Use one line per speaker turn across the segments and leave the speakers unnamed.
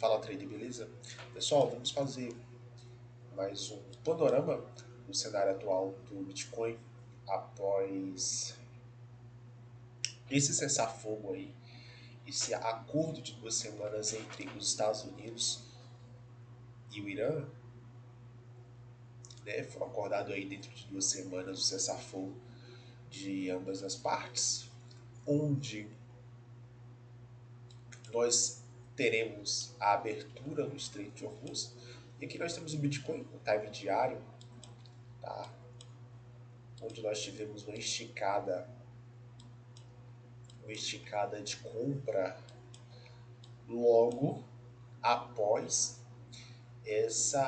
Fala, trader, beleza? Pessoal, vamos fazer mais um panorama do cenário atual do Bitcoin após esse cessar-fogo aí, esse acordo de 2 semanas entre os Estados Unidos e o Irã, né? Foi acordado aí dentro de 2 semanas o cessar-fogo de ambas as partes, onde nós teremos a abertura do Estreito de Hormuz. E aqui nós temos o Bitcoin, o time diário, tá? Onde nós tivemos uma esticada de compra logo após esse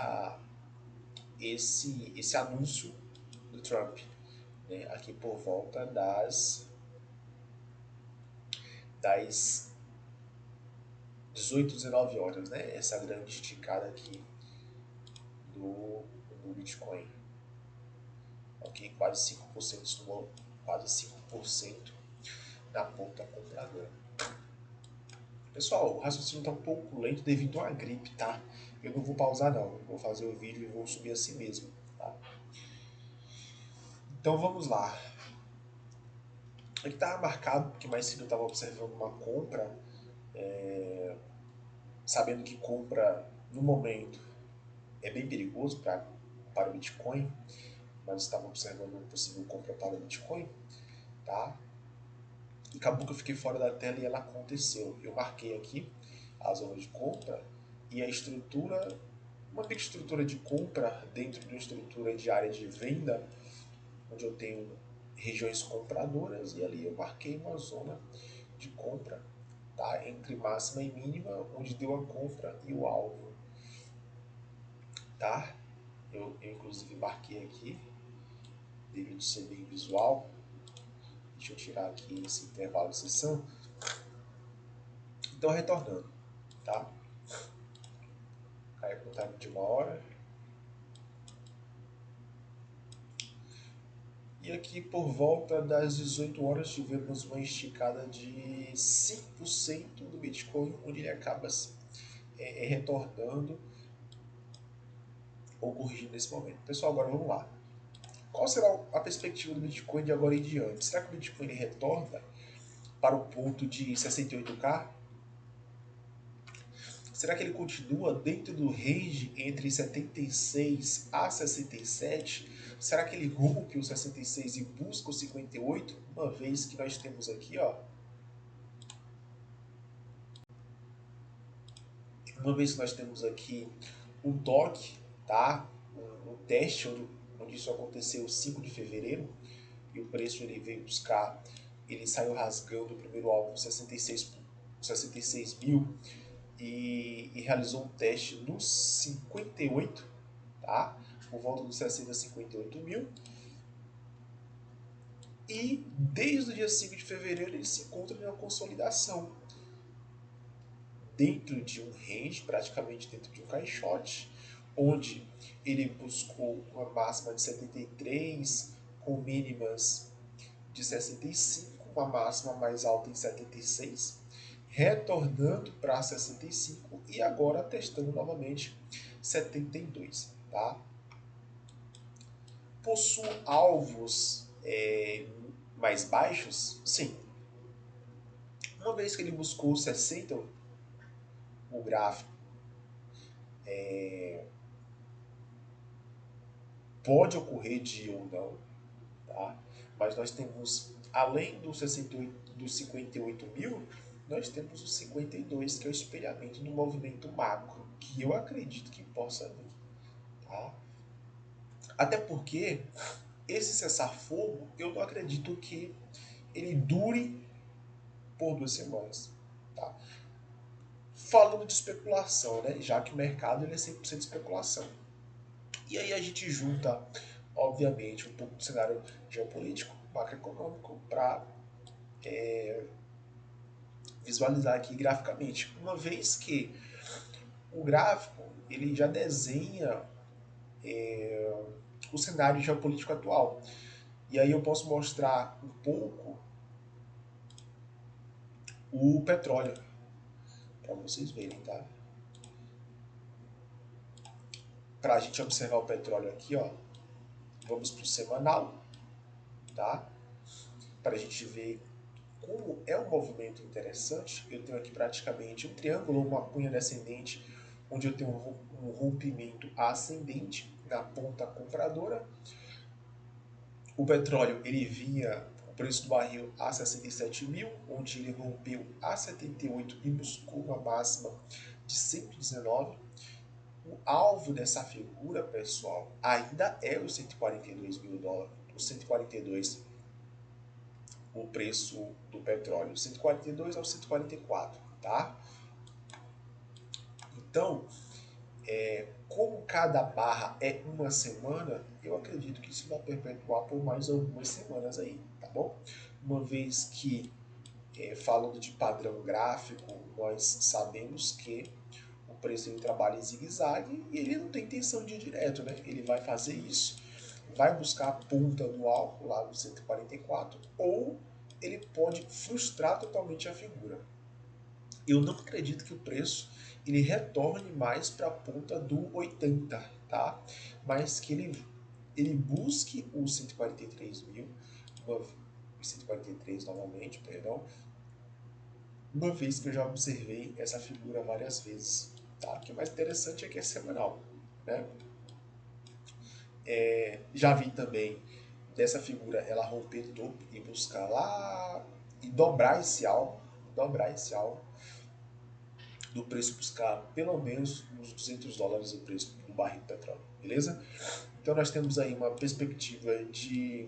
anúncio do Trump, né? Aqui por volta das 18, 19 horas, né? Essa grande esticada aqui do Bitcoin. Ok, quase 5% no, quase 5% na ponta compradora. Pessoal, o raciocínio está um pouco lento devido a uma gripe, tá? Eu não vou pausar não, vou fazer o vídeo e vou subir assim mesmo, tá? Então vamos lá. Aqui estava marcado, porque mais cedo eu estava observando uma compra, sabendo que compra no momento é bem perigoso para o Bitcoin, mas estava observando uma possível compra para o Bitcoin, tá? E acabou que eu fiquei fora da tela e ela aconteceu. Eu marquei aqui a zona de compra e a estrutura, uma pequena estrutura de compra dentro de uma estrutura de área de venda, onde eu tenho regiões compradoras, e ali eu marquei uma zona de compra, tá? Entre máxima e mínima, onde deu a compra e o alvo, tá? Eu inclusive marquei aqui, devido ser bem visual. Deixa eu tirar aqui esse intervalo de sessão. Então, retornando, tá? Caiu com o time de 1 hora. E aqui por volta das 18 horas tivemos uma esticada de 5% do Bitcoin, onde ele acaba retornando ou corrigindo nesse momento. Pessoal, agora vamos lá. Qual será a perspectiva do Bitcoin de agora em diante? Será que o Bitcoin retorna para o ponto de 68K? Será que ele continua dentro do range entre 76 a 67? Será que ele rompe o 66 e busca o 58? Uma vez que nós temos aqui, ó, um toque, tá? Um teste onde isso aconteceu 5 de fevereiro e o preço ele veio buscar, ele saiu rasgando o primeiro alvo 66 mil e realizou um teste nos 58, tá? Por volta dos 60 a 58 mil. E desde o dia 5 de fevereiro ele se encontra em uma consolidação dentro de um range, praticamente dentro de um caixote, onde ele buscou uma máxima de 73 com mínimas de 65, uma máxima mais alta em 76, retornando para 65 e agora testando novamente 72, tá? Possui alvos mais baixos? Sim. Uma vez que ele buscou 60, o gráfico pode ocorrer de ou não, tá? Mas nós temos, além dos 68, dos 58 mil, nós temos o 52, que é o espelhamento do movimento macro, que eu acredito que possa vir, tá? Até porque esse cessar-fogo, eu não acredito que ele dure por 2 semanas, tá? Falando de especulação, né? Já que o mercado ele é 100% especulação. E aí a gente junta, obviamente, um pouco do cenário geopolítico, macroeconômico, para visualizar aqui graficamente. Uma vez que o gráfico ele já desenha o cenário geopolítico atual. E aí eu posso mostrar um pouco o petróleo, para vocês verem, tá? para a gente observar o petróleo aqui, ó, vamos para o semanal, tá? Para a gente ver como é um movimento interessante. Eu tenho aqui praticamente um triângulo, uma cunha descendente, onde eu tenho um rompimento ascendente na ponta compradora. O petróleo ele vinha, o preço do barril a 67 mil, onde ele rompeu a 78 e buscou uma máxima de 119. O alvo dessa figura, pessoal, ainda é os 142 mil dólares, os 142, o preço do petróleo, 142 ao 144, tá? Então, como cada barra é uma semana, eu acredito que isso vai perpetuar por mais algumas semanas aí, tá bom? Uma vez que, falando de padrão gráfico, nós sabemos que o preço ele trabalha em zigue-zague e ele não tem intenção de ir direto, né? Ele vai fazer isso, vai buscar a ponta do alvo lá no 144, ou ele pode frustrar totalmente a figura. Eu não acredito que o preço ele retorne mais para a ponta do 80, tá? Mas que ele busque o 143 mil, 143 novamente, perdão, uma vez que eu já observei essa figura várias vezes, tá? O que é mais interessante é que é semanal, né? Já vi também dessa figura ela romper topo e buscar lá e dobrar esse alvo do preço, buscar pelo menos uns 200 dólares o preço do barril de petróleo, beleza? Então nós temos aí uma perspectiva de,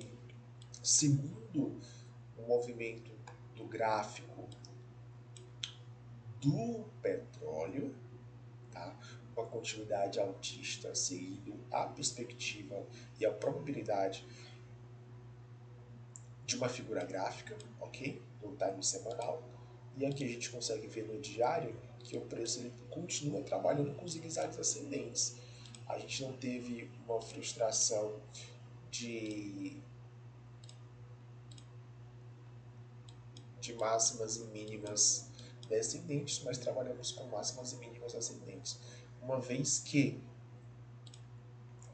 segundo o movimento do gráfico do petróleo, tá? Uma continuidade altista seguindo a perspectiva e a probabilidade de uma figura gráfica, ok? Do time semanal. E aqui a gente consegue ver no diário que o preço ele continua trabalhando com zigue-zagues ascendentes. A gente não teve uma frustração de, de máximas e mínimas descendentes, mas trabalhamos com máximas e mínimas ascendentes. Uma vez que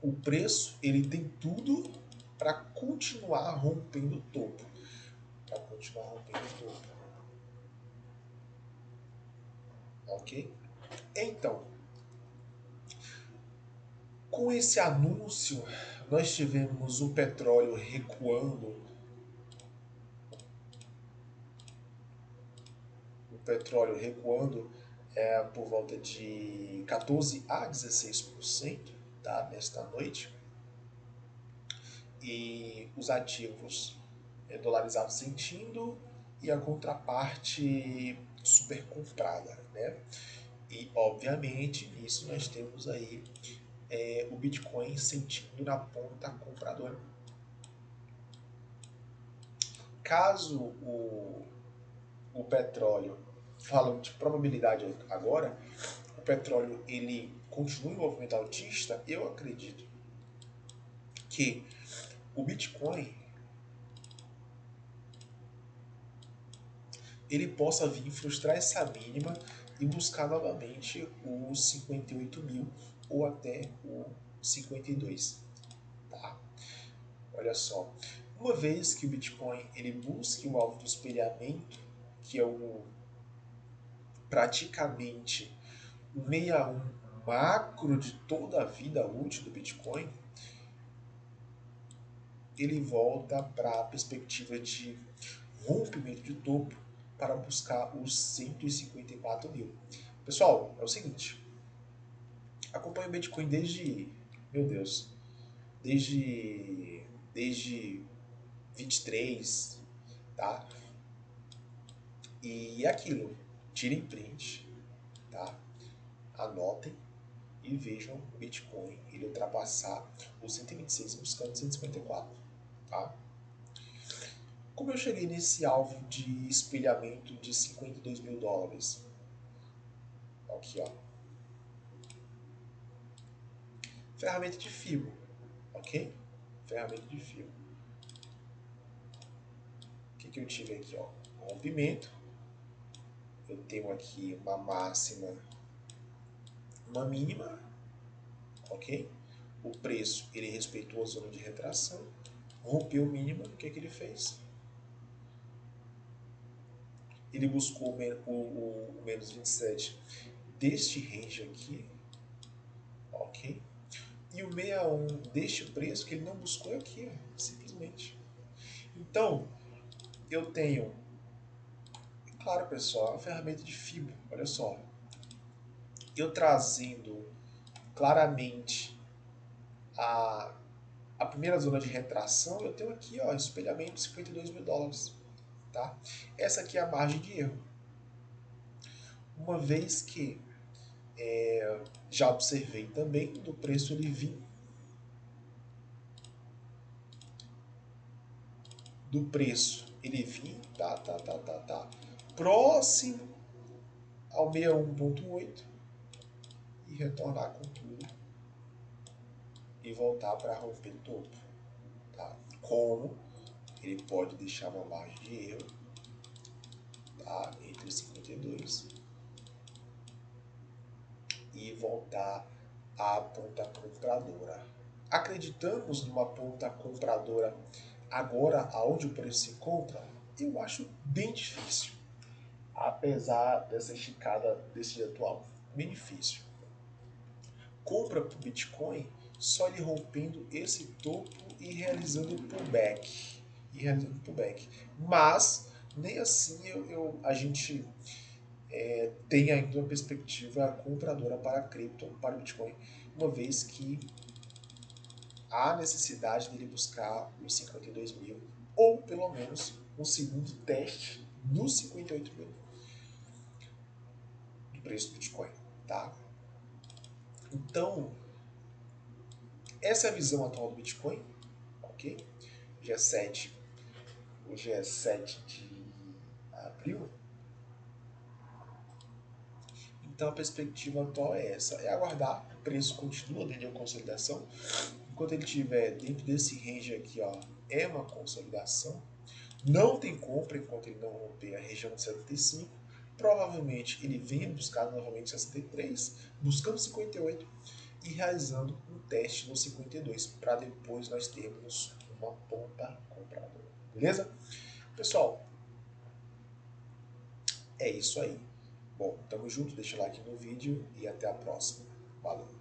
o preço ele tem tudo para continuar rompendo o topo. Para continuar rompendo o topo. Ok? Então, com esse anúncio, nós tivemos o petróleo recuando, por volta de 14 a 16%, tá, nesta noite, e os ativos dolarizados sentindo e a contraparte super comprada, né? E obviamente nisso nós temos aí o Bitcoin sentindo na ponta compradora. Caso o petróleo, falando de probabilidade agora, o petróleo ele continue em movimento altista, eu acredito que o Bitcoin ele possa vir frustrar essa mínima e buscar novamente os 58 mil ou até o 52, tá? Olha só, uma vez que o Bitcoin ele busque o alvo do espelhamento, que é o praticamente o 61 macro de toda a vida útil do Bitcoin, ele volta para a perspectiva de rompimento de topo para buscar os 154 mil. Pessoal, é o seguinte, acompanho o Bitcoin desde, meu Deus, desde 23, tá? E aquilo, tirem print, tá? Anotem e vejam o Bitcoin ele ultrapassar os 126 buscando 154, tá? Como eu cheguei nesse alvo de espelhamento de 52 mil dólares? Aqui, ó. Ferramenta de fio, ok? Ferramenta de fio. O que eu tive aqui, ó? Rompimento. Eu tenho aqui uma máxima, uma mínima, ok? O preço, ele respeitou a zona de retração, rompeu o mínimo, o que ele fez? Ele buscou o menos 27 deste range aqui, ok? E o 61 deste preço que ele não buscou aqui, simplesmente. Então, eu tenho, claro pessoal, a ferramenta de FIBO, olha só, eu trazendo claramente a primeira zona de retração, eu tenho aqui, ó, espelhamento de 52 mil dólares, tá? Essa aqui é a margem de erro. Uma vez que já observei também do preço ele vir próximo ao 61.8 e retornar com tudo e voltar para romper o topo, tá? Como ele pode deixar uma margem de erro, tá? Entre os 52 e voltar à ponta compradora. Acreditamos numa ponta compradora agora aonde o preço se encontra? Eu acho bem difícil, apesar dessa esticada desse dia atual, bem difícil. Compra para o Bitcoin só ele rompendo esse topo e realizando o pullback. Mas nem assim a gente tem ainda uma perspectiva compradora para cripto, para o Bitcoin, uma vez que há necessidade dele buscar os 52 mil, ou pelo menos um segundo teste nos 58 mil do preço do Bitcoin, tá? Então, essa é a visão atual do Bitcoin, ok? Hoje é 7 de abril. Então a perspectiva atual é essa, é aguardar, o preço continua dentro de uma consolidação, enquanto ele estiver dentro desse range aqui, ó, é uma consolidação, não tem compra enquanto ele não romper a região de 75, provavelmente ele venha buscar novamente 63, buscando 58 e realizando um teste no 52, para depois nós termos uma ponta compradora, beleza? Pessoal, é isso aí. Bom, tamo junto, deixa o like no vídeo e até a próxima. Valeu!